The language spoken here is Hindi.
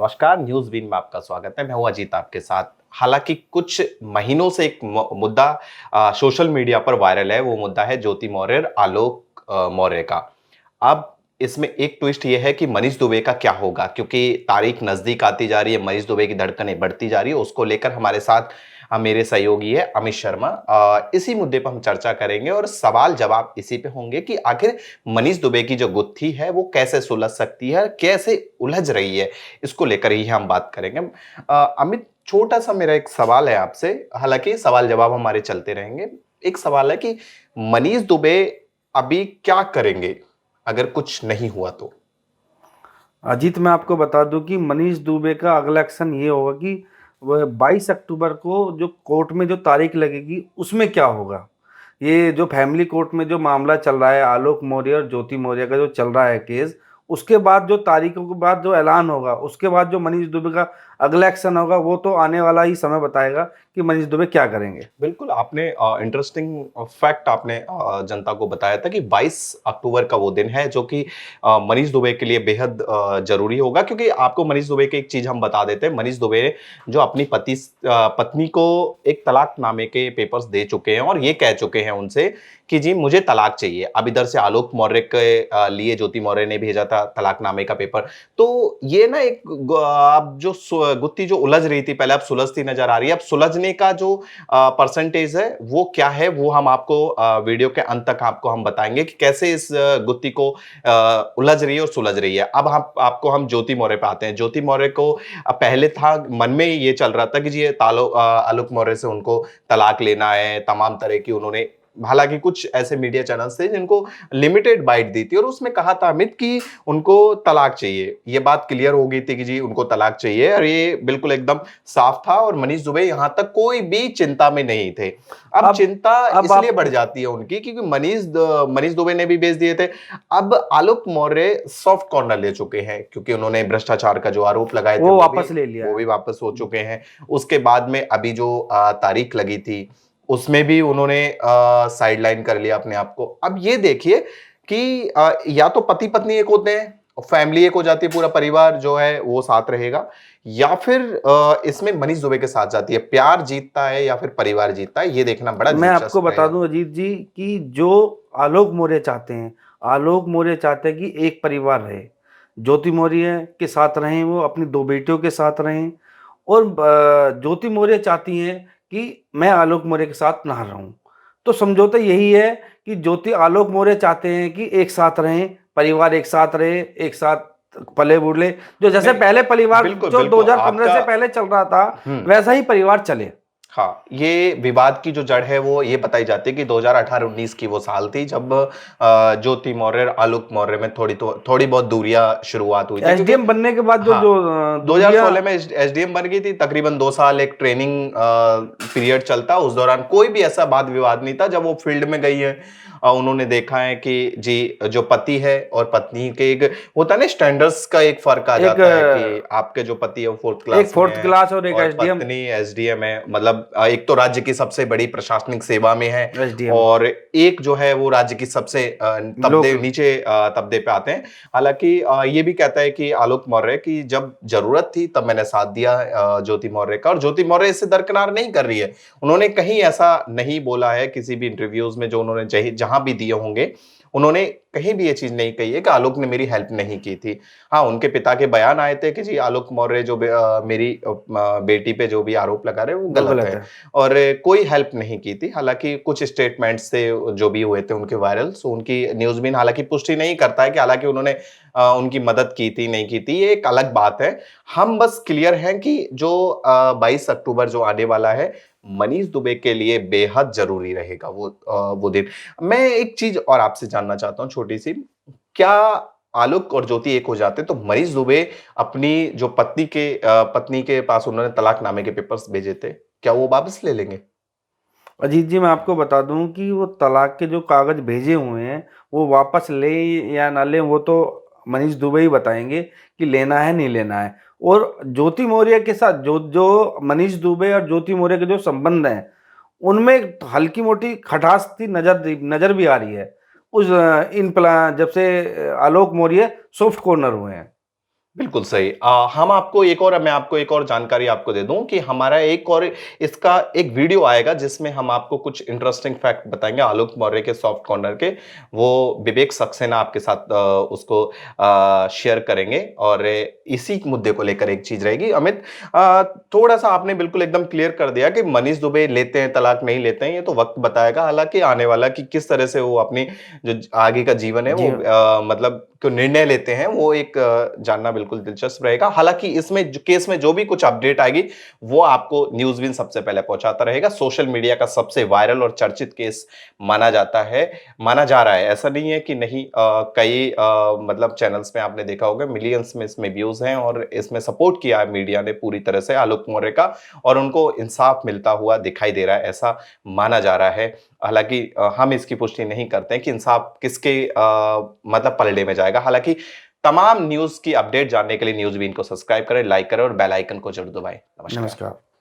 नमस्कार, न्यूज़ बीन में आपका स्वागत है। मैं हूँ अजीत आपके साथ। हालाँकि कुछ महीनों से एक मुद्दा सोशल मीडिया पर वायरल है, वो मुद्दा है ज्योति मौर्य और आलोक मौर्य का। अब इसमें एक ट्विस्ट ये है कि मनीष दुबे का क्या होगा? क्योंकि तारीख नज़दीक आती जा रही है, मनीष दुबे की धड़कनें बढ़ती जा रही है, उसको लेकर हमारे साथ मेरे सहयोगी है अमित शर्मा। इसी मुद्दे पर हम चर्चा करेंगे और सवाल-जवाब इसी पे होंगे कि आखिर मनीष दुबे की जो गुत्थी है, वो कैसे सुलझ सकती है, कैसे उलझ रही है? इसको लेकर ही हम बात करेंगे। अमित, छोटा-सा मेरा एक सवाल है आपसे, हालाँकि सवाल-जवाब हमारे चलते रहेंगे। एक सवाल है कि मनीष दुबे अभी क्या करेंगे, अगर कुछ नहीं हुआ तो? अजीत, मैं आपको बता दूं कि मनीष दुबे का अगला एक्शन ये होगा कि वह 22 अक्टूबर को जो कोर्ट में जो तारीख लगेगी उसमें क्या होगा। ये जो फैमिली कोर्ट में जो मामला चल रहा है आलोक मौर्य और ज्योति मौर्य का जो चल रहा है केस, उसके बाद जो तारीखों के बाद जो ऐलान होगा उसके बाद जो मनीष दुबे का अगला एक्शन होगा वो तो आने वाला ही समय बताएगा कि मनीष दुबे क्या करेंगे। बिल्कुल, आपने इंटरेस्टिंग फैक्ट आपने जनता को बताया था कि 22 अक्टूबर का वो दिन है जो कि मनीष दुबे के लिए बेहद ज़रूरी होगा, क्योंकि आपको मनीष दुबे की एक चीज़ हम बता देते हैं। मनीष दुबे जो अपनी पत्नी को एक तलाकनामे के पेपर्स दे चुके हैं और ये कह चुके हैं उनसे कि जी मुझे तलाक चाहिए। अब इधर से आलोक मौर्य के लिए ज्योति मौर्य ने भेजा था तलाकनामे का पेपर। तो ये ना एक अब जो गुत्थी जो उलझ रही थी पहले, अब सुलझती नज़र आ रही है। अब सुलझने का जो परसेंटेज है वो क्या है, वो हम आपको वीडियो के अंत तक आपको हम बताएंगे कि कैसे इस गुत्थी को उलझ रही है और सुलझ रही है। अब हम आपको हम ज्योति मौर्य पे आते हैं। ज्योति मौर्य को पहले था मन में ये चल रहा था कि जी ये आलोक मौर्य से उनको तलाक लेना है, तमाम तरह की उन्होंने, हालांकि कुछ ऐसे मीडिया चैनल्स थे जिनको लिमिटेड बाइट दी थी और उसमें कहा था अमित कि उनको तलाक चाहिए। ये बात क्लियर हो गई थी कि जी उनको तलाक चाहिए और ये बिल्कुल एकदम साफ था और मनीष दुबे यहां तक कोई भी चिंता में नहीं थे। अब अब चिंता अब इसलिए आप बढ़ जाती है उनकी क्योंकि मनीष दुबे ने भी भेज दिए थे। अब आलोक मौर्य सॉफ्ट कॉर्नर ले चुके हैं क्योंकि उन्होंने भ्रष्टाचार का जो आरोप लगाए थे वो वापस ले लिया वो है। भी वापस हो चुके हैं। उसके बाद में अभी जो तारीख लगी थी उसमें भी उन्होंने साइडलाइन कर लिया अपने आप को। अब ये देखिए कि या तो पति पत्नी एक होते हैं, फैमिली एक हो जाती है, पूरा परिवार जो है वो साथ रहेगा, या फिर इसमें मनीष दुबे के साथ जाती है। प्यार जीतता है या फिर परिवार जीतता है, ये देखना बड़ा मैं आपको दिलचस्प बता रहेगा। दूं अजीत जी कि जो आलोक मौर्य चाहते हैं, आलोक मौर्य चाहते हैं कि एक परिवार रहे, ज्योति मौर्य के साथ रहें, वो अपनी दो बेटियों के साथ रहें। और ज्योति मौर्य चाहती हैं कि मैं आलोक मौर्य के साथ ना रहूं। तो समझौता यही है कि ज्योति आलोक मौर्य चाहते हैं कि एक साथ रहें, परिवार एक साथ रहे, एक साथ पले बुड़ले, जो जैसे नहीं, पहले परिवार बिल्कुल जो बिल्कुल 2015 आपका। से पहले चल रहा था हम्म। वैसा ही परिवार चले। हाँ, ये विवाद की जो जड़ है वो ये बताई जाती है कि 2018-19 की वो साल थी जब ज्योति मौर्य और आलोक मौर्य में थोड़ी बहुत दूरियां शुरुआत हुई थी, क्योंकि एसडीएम बनने के बाद जो हाँ, जो दूरियां। 2016 में एसडीएम बन गई थी। तकरीबन 2 साल एक ट्रेनिंग पीरियड चलता, उस दौरान कोई भी ऐसा वाद विवाद नहीं था। जब वो फील्ड में गई है, उन्होंने देखा है कि जी जो पति है और पत्नी के एक होता है ना, स्टैंडर्ड्स का एक फर्क आ एक जाता है कि आपके जो पति है वो फोर्थ एक क्लास में फोर्थ है क्लास और एक और एसडीएम। पत्नी एसडीएम है। मतलब एक तो राज्य की सबसे बड़ी प्रशासनिक सेवा में है एसडीएम और एक जो है वो राज्य की सबसे तबदे लोकल। नीचे तबदे पे आते हैं। हालांकि ये भी कहता है कि आलोक मौर्य की जब जरूरत थी तब मैंने साथ दिया ज्योति मौर्य का, और ज्योति मौर्य इससे दरकिनार नहीं कर रही है। उन्होंने कहीं ऐसा नहीं बोला है किसी भी इंटरव्यूज में जो उन्होंने जहां भी दिए होंगे, उन्होंने कहीं भी ये चीज नहीं कही है कि आलोक ने मेरी हेल्प नहीं की थी। हाँ, उनके पिता के बयान आए थे कि जी आलोक मौर्य जो मेरी बेटी पे जो भी आरोप लगा रहे हैं वो वो गलत गलत है है। और कोई हेल्प नहीं की थी। हालांकि कुछ स्टेटमेंट्स थे जो भी हुए थे उनके वायरल, सो उनकी न्यूज़बीन हालांकि पुष्टि नहीं करता है कि हालांकि उन्होंने उनकी मदद की थी नहीं की थी, ये एक अलग बात है। हम बस क्लियर हैं कि जो 22 अक्टूबर जो आने वाला है, मनीष दुबे के लिए बेहद जरूरी रहेगा वो दिन। मैं एक चीज और आपसे जानना चाहता हूँ छोटी सी, क्या आलोक और ज्योति एक हो जाते तो मनीष दुबे अपनी जो पत्नी के पास उन्होंने तलाकनामे के पेपर्स भेजे थे, क्या वो वापस ले लेंगे? अजीत जी, मैं आपको बता दूं कि वो तलाक के जो कागज भेजे हुए हैं वो वापस ले या ना ले वो तो मनीष दुबे ही बताएंगे कि लेना है नहीं लेना है। और ज्योति मौर्य के साथ जो जो मनीष दुबे और ज्योति मौर्य के जो संबंध हैं उनमें हल्की मोटी खटास सी नजर भी आ रही है। उस जब से आलोक मौर्य सॉफ्ट कॉर्नर हुए हैं। बिल्कुल सही। मैं आपको एक और जानकारी आपको दे दूं कि हमारा एक और इसका एक वीडियो आएगा जिसमें हम आपको कुछ इंटरेस्टिंग फैक्ट बताएंगे आलोक मौर्य के सॉफ्ट कॉर्नर के। वो विवेक सक्सेना आपके साथ उसको शेयर करेंगे और इसी मुद्दे को लेकर एक चीज रहेगी। अमित, थोड़ा सा आपने बिल्कुल एकदम क्लियर कर दिया कि मनीष दुबे लेते हैं तलाक नहीं लेते हैं, ये तो वक्त बताएगा हालांकि आने वाला कि किस तरह से वो अपनी जो आगे का जीवन है वो जी मतलब जो निर्णय लेते हैं वो एक जानना बिल्कुल दिलचस्प रहेगा। हालांकि इसमें केस में जो भी कुछ अपडेट आएगी वो आपको न्यूज़ विन सबसे पहले पहुंचाता रहेगा। सोशल मीडिया का सबसे वायरल और चर्चित केस माना जाता है, माना जा रहा है। ऐसा नहीं है कि नहीं, कई मतलब चैनल्स में आपने देखा होगा मिलियंस में इसमें व्यूज हैं और इसमें सपोर्ट किया है मीडिया ने पूरी तरह से आलोक मौर्य का, और उनको इंसाफ मिलता हुआ दिखाई दे रहा है, ऐसा माना जा रहा है। हालांकि हम इसकी पुष्टि नहीं करते हैं कि इंसाफ किसके मतलब पलड़े में जाएगा। हालांकि तमाम न्यूज की अपडेट जानने के लिए न्यूज़ बीन को सब्सक्राइब करें, लाइक करें और बेल आइकन को जरूर दबाएं। नमस्कार। नमस्कार।